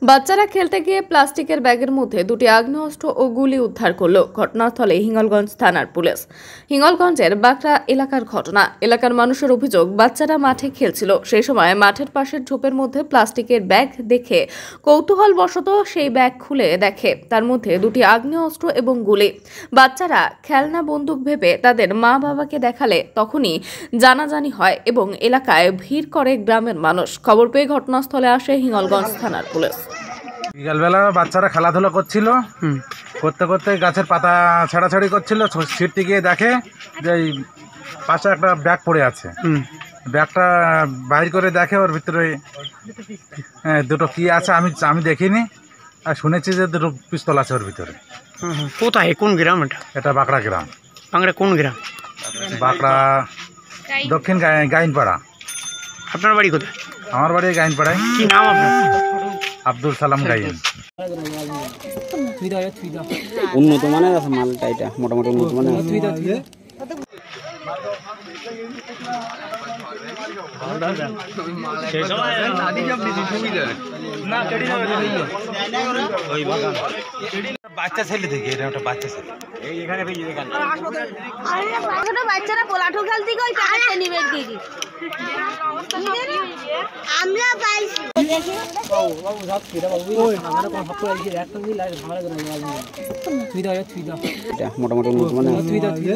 বাচ্চারা খেলতে গিয়ে প্লাস্টিকের ব্যাগের মধ্যে দুটি আগ্নেয়াস্ত্র ও গুলি উদ্ধার করল ঘটনাস্থলে হিঙ্গলগঞ্জ থানার পুলিশ। হিঙ্গলগঞ্জের বাকরা এলাকার ঘটনা। এলাকার মানুষের অভিযোগ, বাচ্চারা মাঠে খেলছিল, সেই সময় মাঠের পাশের ঝোপের মধ্যে প্লাস্টিকের ব্যাগ দেখে কৌতূহলবশত সেই ব্যাগ খুলে দেখে তার মধ্যে দুটি আগ্নেয়াস্ত্র এবং গুলি। বাচ্চারা খেলনা বন্দুক ভেবে তাদের মা বাবাকে দেখালে তখনই জানাজানি হয় এবং এলাকায় ভিড় করে গ্রামের মানুষ। খবর পেয়ে ঘটনাস্থলে আসে হিঙ্গলগঞ্জ থানার পুলিশ। বিকালবেলা বাচ্চারা খেলাধুলা করছিল, করতে করতে গাছের পাতা ছাড়াছাড়ি করছিল, ছিটতে গিয়ে দেখে যে এই পাশে একটা ব্যাগ পড়ে আছে। ব্যাগটা বাইর করে দেখে ওর ভিতরে দুটো কি আছে আমি দেখিনি, আর শুনেছি যে দুটো পিস্তল আছে ওর ভিতরে। কোথায়, কোন গ্রাম এটা? এটা বাঁকড়া গ্রাম। বাংলা কোন গ্রাম? বাঁকড়া দক্ষিণ গাইনপাড়া। আপনার বাড়ি কোথায়? আমার বাড়ি গাইনপাড়ায়। কি নাম আপনার? আব্দুল সালাম গাইন। উন্নত মানের আছে মালটা, এটা মোটামুটি উন্নত মানের আছে। বাচ্চা ছেলে থেকে এটা একটা বাচ্চা ছেলে বাচ্চারা পোলাঠু খেলতে গই প্যাকেটে নিবে দিদি আমরা পাইছি বাবু রাত ফিরা বাবু আমরা কোন ফটো আইছি একটা দিই লাইট ভালো করে এটা মোটামুটি উন্নত মানের আছে।